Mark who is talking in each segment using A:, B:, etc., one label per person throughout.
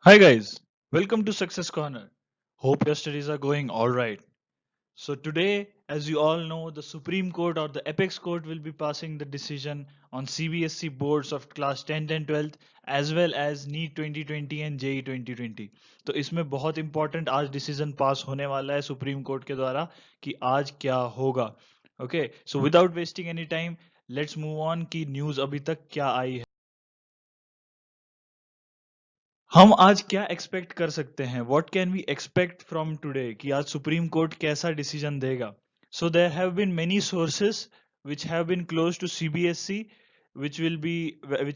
A: Hi guys, welcome to Success Corner. Hope your studies are going all right. So today, as you all know, the Supreme Court or the Apex Court will be passing the decision on CBSE boards of class 10th and 12th as well as NEET 2020 and JEE 2020. तो इसमें बहुत important आज decision pass होने वाला है supreme court के द्वारा कि आज क्या होगा. Okay, so without wasting any time, let's move on कि news अभी तक क्या आई है. हम आज क्या एक्सपेक्ट कर सकते हैं? What can we expect from today कि आज सुप्रीम कोर्ट कैसा डिसीजन देगा? So there have been many sources which have been close to CBSE, which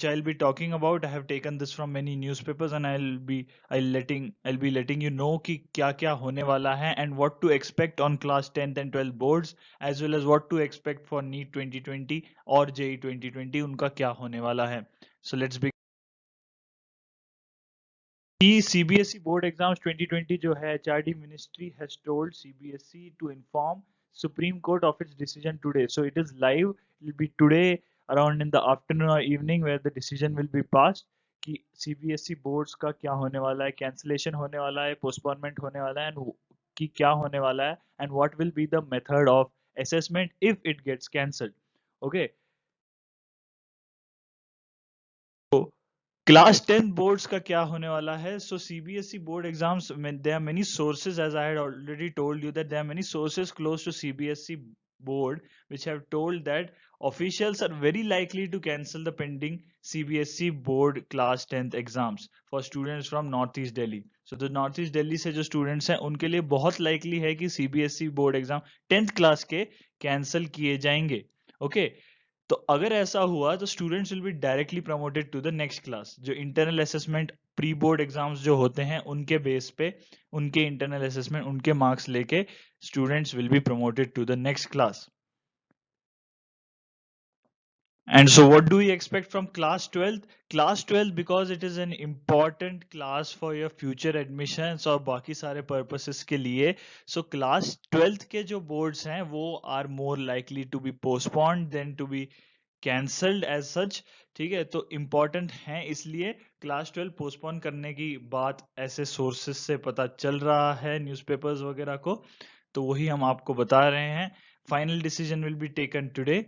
A: I'll be talking about. I have taken this from many newspapers and I'll be letting you know कि क्या क्या होने वाला है and what to expect on class 10th and 12th boards as well as what to expect for NEET 2020 और JEE 2020 उनका क्या होने वाला है. So let's begin. The CBSE board exams 2020 जो है HRD ministry has told CBSE to inform Supreme Court of its decision today. So it is live. It will be today around in the afternoon or evening where the decision will be passed कि CBSE boards का क्या होने वाला है, cancellation होने वाला है, postponement होने वाला है and कि क्या होने वाला है and what will be the method of assessment if it gets cancelled. Okay. Class 10 boards का क्या होने वाला है? सो सीबीएसई बोर्ड एग्जाम्स में there are many sources, as I had already told you that there are many sources close to CBSE board which have told that officials are very likely to cancel the pending CBSE board class 10th exams for students from Northeast Delhi. So the Northeast Delhi से जो students हैं उनके लिए बहुत likely है कि CBSE board exam 10th class के cancel किए जाएंगे. Okay. तो अगर ऐसा हुआ तो students will be directly promoted to the next class. जो internal assessment pre board exams जो होते हैं उनके बेस पे उनके इंटरनल असेसमेंट उनके मार्क्स लेके students will be promoted to the next class. And so what do we expect from class 12th? Class 12th because it is an important class for your future admissions और बाकी सारे purposes के लिए. So class 12th के जो boards हैं वो are more likely to be postponed than to be cancelled as such. ठीक है, तो इम्पॉर्टेंट है इसलिए क्लास 12 पोस्टपोन करने की बात ऐसे सोर्सेस से पता चल रहा है न्यूज़पेपर्स वगैरह को, तो वही हम आपको बता रहे हैं. Final decision will be taken today.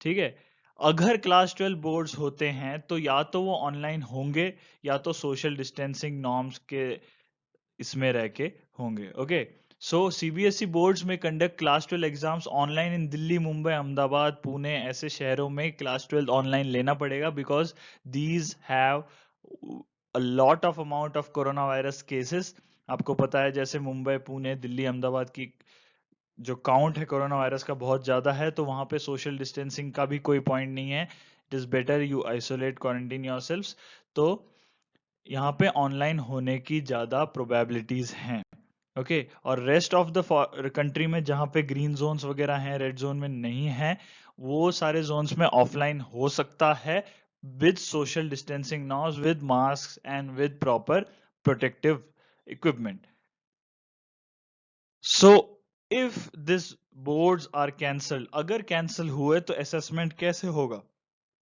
A: ठीक है, अगर क्लास 12 बोर्ड्स होते हैं तो या तो वो ऑनलाइन होंगे या तो सोशल डिस्टेंसिंग नॉर्म्स के इसमें रह के होंगे. ओके, सो सीबीएसई बोर्ड्स में conduct class 12 exams online in Delhi, Mumbai, Ahmedabad, Pune ऐसे शहरों में क्लास 12 ऑनलाइन लेना पड़ेगा because these have a lot of amount of corona virus cases. आपको पता है जैसे मुंबई, पुणे, दिल्ली, अहमदाबाद की जो काउंट है कोरोना वायरस का बहुत ज्यादा है, तो वहां पे सोशल डिस्टेंसिंग का भी कोई पॉइंट नहीं है. It is better you isolate, quarantine yourselves. तो यहाँ पे ऑनलाइन होने की ज्यादा प्रोबेबिलिटीज हैं. ओके, और रेस्ट ऑफ द कंट्री में जहाँ पे ग्रीन जोन्स वगैरह हैं, रेड जोन में नहीं है, वो सारे जोन्स में ऑफलाइन हो सकता है with social distancing norms, with mask and with proper protective equipment. So if this boards are cancelled, अगर कैंसिल हुए तो असेसमेंट कैसे होगा?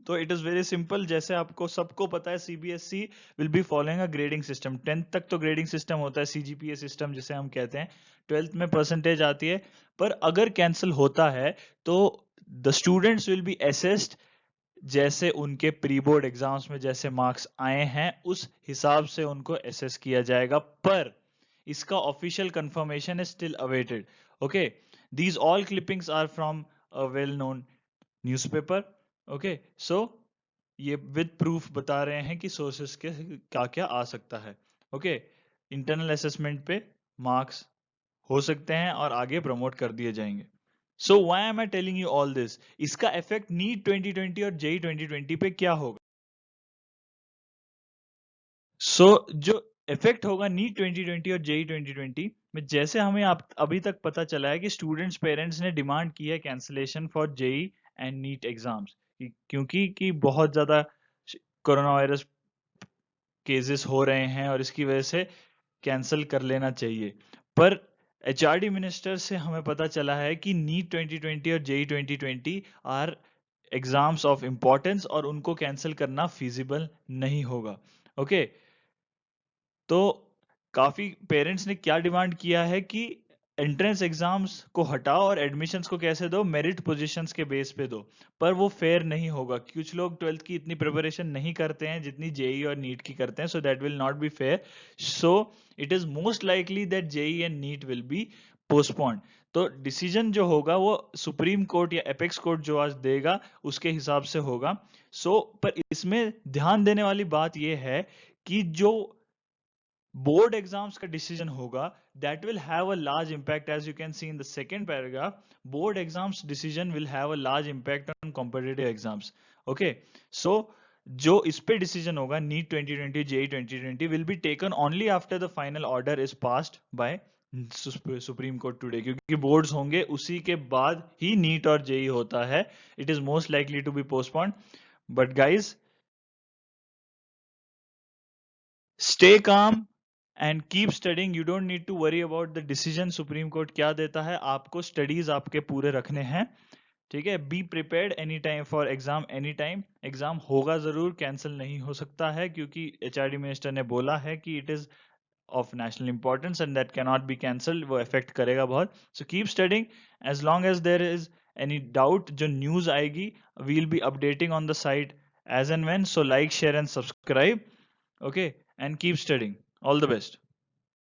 A: तो इट इज वेरी सिंपल. जैसे आपको सबको पता है CBSE will be following a grading system. 10th तक तो ग्रेडिंग सिस्टम होता है, सीजीपीए सिस्टम जिसे हम कहते हैं. 12th में परसेंटेज आती है. पर अगर कैंसिल होता है तो the students will B assessed जैसे उनके प्री बोर्ड एग्जाम्स में जैसे मार्क्स आए हैं उस हिसाब से उनको असेस किया जाएगा. पर इसका official confirmation is still awaited. Okay, these all clippings are from a well known newspaper. Okay, so ये विद प्रूफ बता रहे हैं कि सोर्सेस के क्या क्या आ सकता है. ओके, इंटरनल असेसमेंट पे मार्क्स हो सकते हैं और आगे प्रमोट कर दिए जाएंगे. So why am I telling you all this? इसका इफेक्ट नीट 2020 और जेई 2020 पे क्या होगा? जो इफेक्ट होगा नीट 2020 और जेई 2020 में, जैसे हमें अभी तक पता चला है कि स्टूडेंट्स पेरेंट्स ने डिमांड की है cancellation for JEE and NEET exams, क्योंकि कि बहुत ज्यादा कोरोना वायरस केसेस हो रहे हैं और इसकी वजह से कैंसिल कर लेना चाहिए. पर एचआरडी मिनिस्टर से हमें पता चला है कि नीट 2020 और JEE 2020 are exams of importance और उनको कैंसिल करना फिजिबल नहीं होगा. ओके, तो काफी पेरेंट्स ने क्या डिमांड किया है कि एंट्रेंस एग्जाम्स को हटाओ और एडमिशन्स को कैसे दो, मेरिट पोजीशंस के बेस पे दो। पर वो फेयर नहीं होगा, कुछ लोग 12th की इतनी प्रिपरेशन नहीं करते हैं जितनी जेई और नीट की करते हैं, so that will not be fair. So it is most likely that JEE and NEET will be postponed. तो डिसीजन जो होगा वो सुप्रीम कोर्ट या एपेक्स कोर्ट जो आज देगा उसके हिसाब से होगा। पर इसमें ध्यान देने वाली बात यह है कि जो बोर्ड एग्जाम्स का डिसीजन होगा, that will have a large impact, as you can see in the second paragraph. Board exams decision will have a large impact on competitive exams. Okay, so जो इस पे डिसीजन होगा NEET 2020 JEE 2020 will be taken only after the final order is passed by supreme court today, क्योंकि boards होंगे उसी के बाद ही NEET और जेई होता है। It is most likely to be postponed, but guys stay calm and keep studying. You don't need to worry about the decision supreme court क्या देता है, आपको स्टडीज आपके पूरे रखने हैं। ठीक है, be prepared any time for exam, any time exam होगा जरूर, कैंसिल नहीं हो सकता है, क्योंकि एचआरडी मिनिस्टर ने बोला है कि it is of national importance and that can not be cancelled, वो इफेक्ट करेगा बहुत। So keep studying, as long as there is any doubt, जो न्यूज आएगी we will be updating on the site as and when. So like, share and subscribe. Okay, and keep studying. All the best.